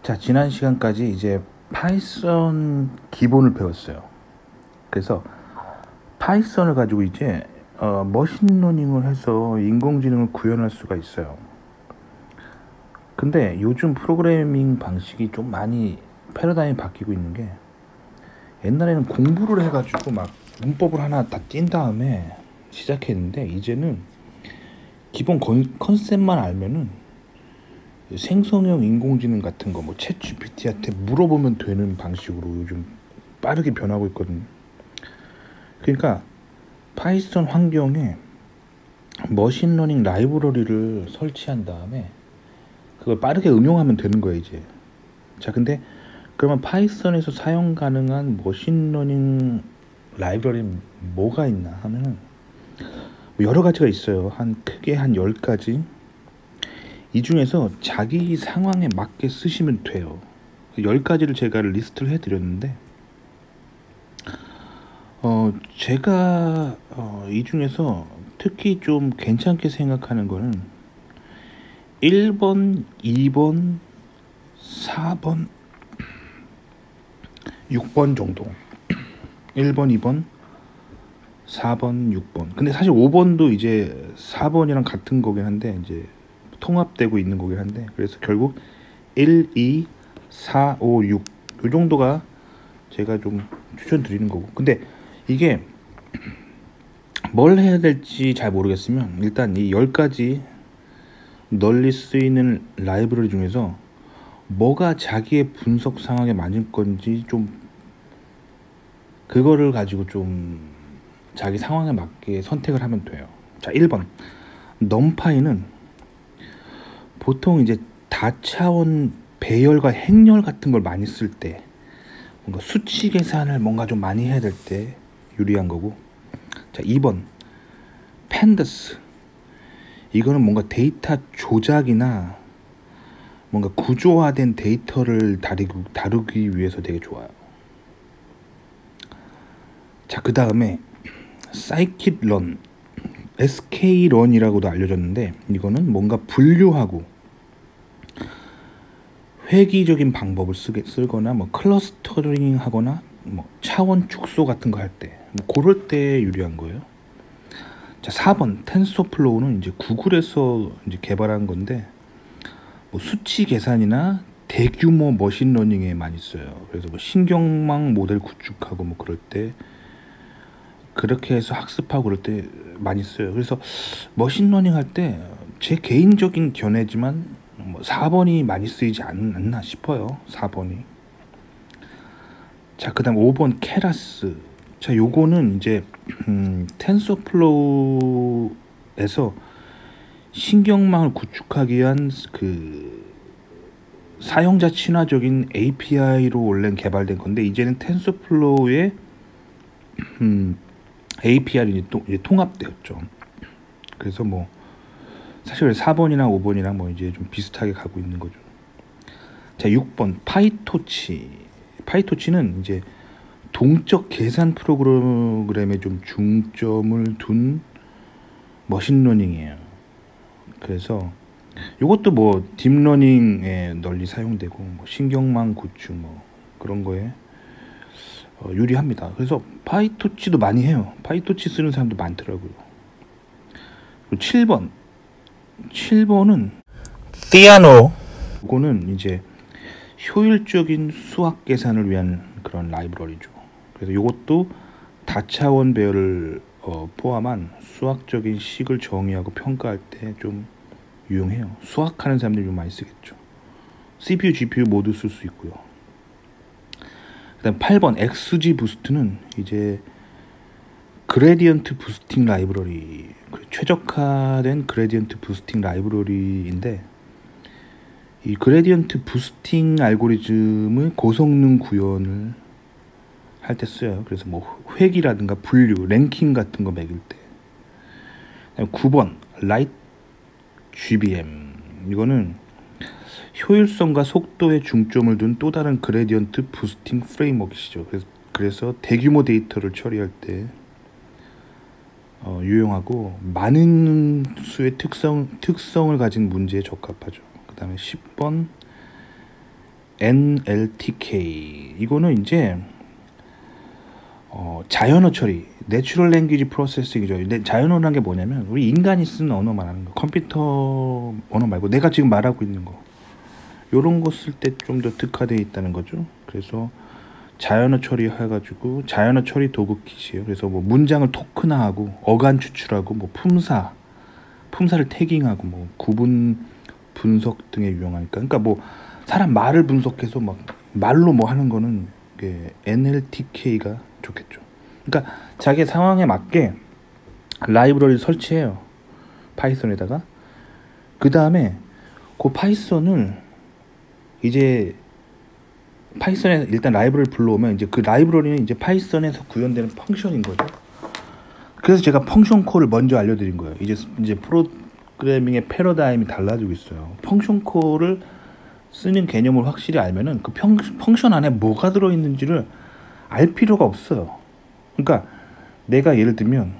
자, 지난 시간까지 이제 파이썬 기본을 배웠어요. 그래서 파이썬을 가지고 이제 머신러닝을 해서 인공지능을 구현할 수가 있어요. 근데 요즘 프로그래밍 방식이 좀 많이 패러다임이 바뀌고 있는 게, 옛날에는 공부를 해가지고 막 문법을 하나 다 띈 다음에 시작했는데, 이제는 기본 컨셉만 알면은 생성형 인공지능 같은 거 뭐 챗 GPT한테 물어보면 되는 방식으로 요즘 빠르게 변하고 있거든요. 그러니까 파이썬 환경에 머신러닝 라이브러리를 설치한 다음에 그걸 빠르게 응용하면 되는 거예요 이제. 자, 근데 그러면 파이썬에서 사용 가능한 머신러닝 라이브러리 뭐가 있나 하면은 뭐 여러 가지가 있어요. 크게 한 10가지. 이 중에서 자기 상황에 맞게 쓰시면 돼요. 10가지를 제가 리스트를 해드렸는데, 제가 이 중에서 특히 좀 괜찮게 생각하는 거는 1번, 2번, 4번, 6번 정도. 1번, 2번, 4번, 6번. 근데 사실 5번도 이제 4번이랑 같은 거긴 한데, 이제 통합되고 있는 거긴 한데, 그래서 결국 1, 2, 4, 5, 6. 이 정도가 제가 좀 추천드리는 거고. 근데 이게 뭘 해야 될지 잘 모르겠으면 일단 이 10가지 널리 쓰이는 라이브러리 중에서 뭐가 자기의 분석 상황에 맞을 건지 좀 그거를 가지고 좀 자기 상황에 맞게 선택을 하면 돼요. 자, 1번 넘파이는 보통 이제 다차원 배열과 행렬 같은 걸 많이 쓸 때, 뭔가 수치 계산을 뭔가 좀 많이 해야 될 때 유리한 거고. 자, 2번 팬더스, 이거는 뭔가 데이터 조작이나 뭔가 구조화된 데이터를 다루기 위해서 되게 좋아요. 자, 그 다음에 사이킷런, SK런이라고도 알려졌는데, 이거는 뭔가 분류하고 회귀적인 방법을 쓰거나 뭐 클러스터링 하거나 뭐 차원 축소 같은 거 할 때, 뭐 그럴 때 유리한 거예요. 자, 4번 텐서플로우는 이제 구글에서 이제 개발한 건데, 뭐 수치 계산이나 대규모 머신러닝에 많이 써요. 그래서 뭐 신경망 모델 구축하고 뭐 그럴 때, 그렇게 해서 학습하고 그럴 때 많이 써요. 그래서 머신러닝 할 때 제 개인적인 견해지만 뭐 4번이 많이 쓰이지 않나 싶어요. 4번이. 자, 그 다음 5번 케라스. 자, 요거는 이제 텐서플로우에서 신경망을 구축하기 위한 그 사용자 친화적인 API로 원래 개발된 건데, 이제는 텐서플로우의 API를 이제 통합되었죠. 그래서 뭐 사실 4번이나 5번이랑 뭐 이제 좀 비슷하게 가고 있는 거죠. 자, 6번 파이토치. 파이토치는 이제 동적 계산 프로그램에 좀 중점을 둔 머신러닝이에요. 그래서 이것도 뭐 딥러닝에 널리 사용되고, 뭐 신경망 구축 뭐 그런 거에 유리합니다. 그래서 파이토치도 많이 해요. 파이토치 쓰는 사람도 많더라고요. 그리고 7번은 티아노. 이거는 이제 효율적인 수학 계산을 위한 그런 라이브러리죠. 그래서 이것도 다차원 배열을 포함한 수학적인 식을 정의하고 평가할 때 좀 유용해요. 수학하는 사람들이 좀 많이 쓰겠죠. CPU, GPU 모두 쓸 수 있고요. 그다음 8번 XG 부스트는 이제 그레디언트 부스팅 라이브러리, 최적화된 그레디언트 부스팅 라이브러리인데, 이 그레디언트 부스팅 알고리즘을 고성능 구현을 할 때 써요. 그래서 뭐 회귀라든가 분류, 랭킹 같은 거 매길 때. 9번 라이트 GBM, 이거는 효율성과 속도에 중점을 둔 또 다른 그레디언트 부스팅 프레임워크이죠. 그래서 대규모 데이터를 처리할 때 유용하고 많은 수의 특성을 가진 문제에 적합하죠. 그 다음에 10번 NLTK. 이거는 이제 자연어 처리, 내추럴 랭귀지 프로세싱이죠. 근데 자연어라는 게 뭐냐면 우리 인간이 쓰는 언어 말하는 거, 컴퓨터 언어 말고 내가 지금 말하고 있는 거, 요런 거 쓸 때 좀 더 특화되어 있다는 거죠. 그래서 자연어 처리해가지고 자연어 처리 도구 킷이에요. 그래서 뭐 문장을 토큰화하고 어간 추출하고 뭐 품사를 태깅하고 뭐 구분 분석 등에 유용하니까. 그러니까 뭐 사람 말을 분석해서 막 말로 뭐 하는 거는 NLTK가 좋겠죠. 그러니까 자기 상황에 맞게 라이브러리 설치해요. 파이썬에다가. 그 다음에 그 파이썬을 이제 파이썬에 일단 라이브러리 불러오면 이제 그 라이브러리는 이제 파이썬에서 구현되는 펑션인 거죠. 그래서 제가 펑션 콜을 먼저 알려드린 거예요. 이제 프로그래밍의 패러다임이 달라지고 있어요. 펑션 콜을 쓰는 개념을 확실히 알면은 그 펑션 안에 뭐가 들어있는지를 알 필요가 없어요. 그러니까 내가 예를 들면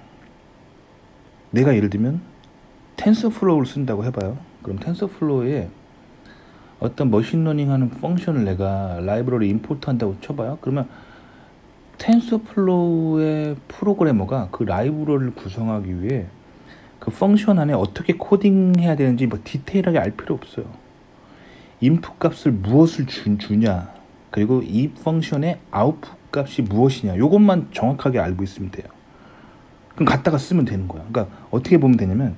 텐서플로우를 쓴다고 해봐요. 그럼 텐서플로우에 어떤 머신러닝 하는 펑션을 내가 라이브러리 임포트 한다고 쳐봐요. 그러면 텐서플로우의 프로그래머가 그 라이브러리를 구성하기 위해 그 펑션 안에 어떻게 코딩해야 되는지 뭐 디테일하게 알 필요 없어요. 인풋 값을 무엇을 주냐, 그리고 이 펑션의 아웃풋 값이 무엇이냐, 요것만 정확하게 알고 있으면 돼요. 그럼 갖다가 쓰면 되는 거야. 그러니까 어떻게 보면 되냐면,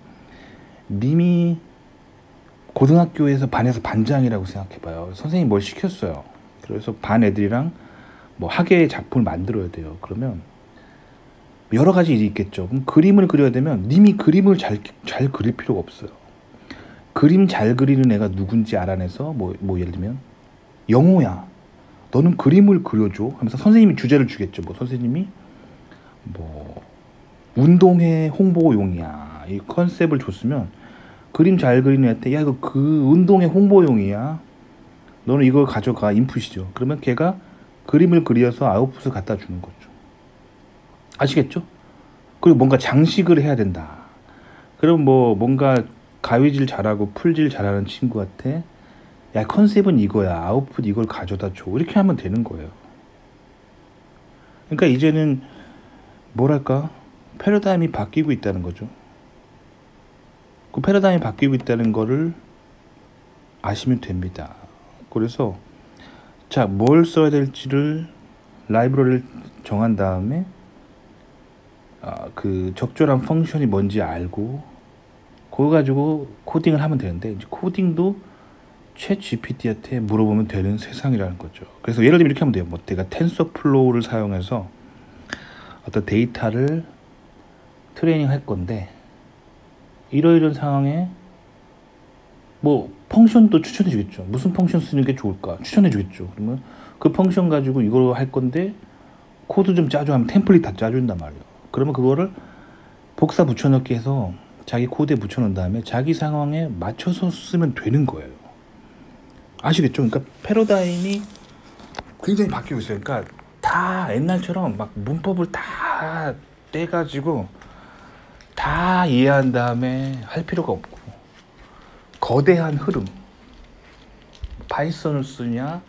님이 고등학교에서 반에서 반장이라고 생각해봐요. 선생님이 뭘 시켰어요. 그래서 반 애들이랑 뭐 학예의 작품을 만들어야 돼요. 그러면 여러 가지 일이 있겠죠. 그럼 그림을 그려야 되면 님이 그림을 잘 그릴 필요가 없어요. 그림 잘 그리는 애가 누군지 알아내서 뭐 예를 들면 영호야, 너는 그림을 그려줘 하면서 선생님이 주제를 주겠죠. 뭐 선생님이 뭐 운동회 홍보용이야, 이 컨셉을 줬으면 그림 잘 그리는 애한테, 야 이거 그 운동회 홍보용이야, 너는 이걸 가져가, 인풋이죠. 그러면 걔가 그림을 그려서 아웃풋을 갖다 주는 거죠. 아시겠죠? 그리고 뭔가 장식을 해야 된다. 그럼 뭐 뭔가 가위질 잘하고 풀질 잘하는 친구한테, 야 컨셉은 이거야, 아웃풋 이걸 가져다 줘, 이렇게 하면 되는 거예요. 그러니까 이제는 뭐랄까, 패러다임이 바뀌고 있다는 거죠. 그 패러다임이 바뀌고 있다는 거를 아시면 됩니다. 그래서 자, 뭘 써야 될지를 라이브러리를 정한 다음에 그 적절한 펑션이 뭔지 알고 그거 가지고 코딩을 하면 되는데, 이제 코딩도 챗 GPT한테 물어보면 되는 세상이라는 거죠. 그래서 예를 들면 이렇게 하면 돼요. 뭐 내가 텐서플로우를 사용해서 어떤 데이터를 트레이닝 할 건데, 이러이런 상황에 뭐 펑션도 추천해 주겠죠. 무슨 펑션 쓰는 게 좋을까 추천해 주겠죠. 그러면 그 펑션 가지고 이걸 할 건데 코드 좀 짜줘 하면 템플릿 다 짜준단 말이에요. 그러면 그거를 복사 붙여넣기 해서 자기 코드에 붙여놓은 다음에 자기 상황에 맞춰서 쓰면 되는 거예요. 아시겠죠? 그러니까 패러다임이 굉장히 바뀌고 있어요. 그러니까 다 옛날처럼 막 문법을 다 떼가지고 다 이해한 다음에 할 필요가 없고, 거대한 흐름, 파이썬을 쓰냐,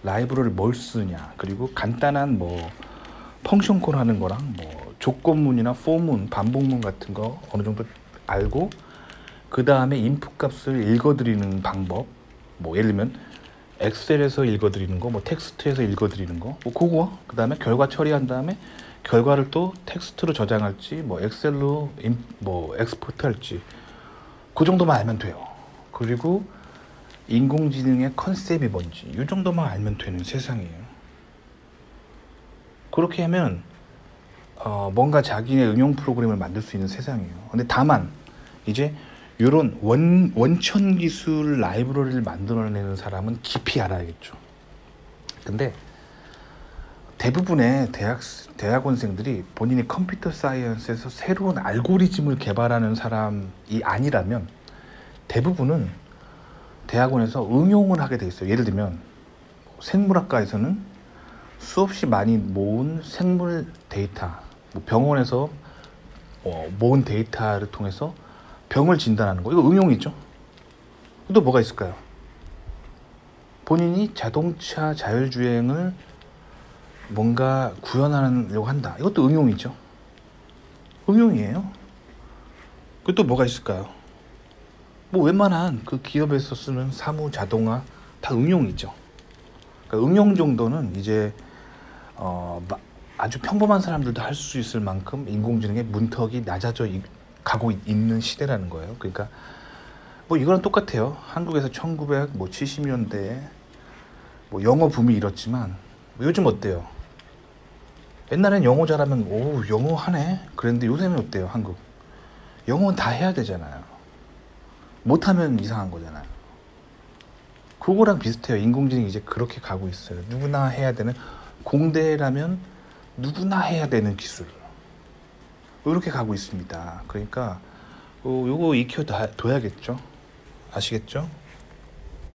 라이브러리를 뭘 쓰냐, 그리고 간단한 뭐 펑션 콜 하는 거랑 뭐 조건문이나 포문, 반복문 같은 거 어느 정도 알고, 그 다음에 인풋 값을 읽어드리는 방법, 뭐 예를 들면 엑셀에서 읽어드리는 거, 뭐 텍스트에서 읽어드리는 거, 뭐 그거, 그 다음에 결과 처리한 다음에 결과를 또 텍스트로 저장할지 뭐 엑셀로 뭐 엑스포트 할지, 그 정도만 알면 돼요. 그리고 인공지능의 컨셉이 뭔지 이 정도만 알면 되는 세상이에요. 그렇게 하면 뭔가 자기의 응용 프로그램을 만들 수 있는 세상이에요. 근데 다만 이제 이런 원천 기술 라이브러리를 만들어내는 사람은 깊이 알아야겠죠. 근데 대부분의 대학원생들이 본인이 컴퓨터 사이언스에서 새로운 알고리즘을 개발하는 사람이 아니라면 대부분은 대학원에서 응용을 하게 돼 있어요. 예를 들면 생물학과에서는 수없이 많이 모은 생물 데이터, 뭐 병원에서 모은 데이터를 통해서 병을 진단하는 거, 이거 응용이죠. 또 뭐가 있을까요? 본인이 자동차 자율주행을 뭔가 구현하려고 한다. 이것도 응용이죠. 응용이에요. 그 또 뭐가 있을까요? 뭐 웬만한 그 기업에서 쓰는 사무 자동화 다 응용이죠. 그러니까 응용 정도는 이제 아주 평범한 사람들도 할 수 있을 만큼 인공지능의 문턱이 낮아져 가고 있는 시대라는 거예요. 그러니까 뭐 이거랑 똑같아요. 한국에서 1970년대에 뭐 영어 붐이 일었지만 요즘 어때요? 옛날엔 영어 잘하면 오 영어 하네 그랬는데 요새는 어때요? 한국 영어는 다 해야 되잖아요. 못하면 이상한 거잖아요. 그거랑 비슷해요. 인공지능이 이제 그렇게 가고 있어요. 누구나 해야 되는, 공대라면 누구나 해야 되는 기술, 이렇게 가고 있습니다. 그러니까 요거 익혀둬야겠죠. 아시겠죠?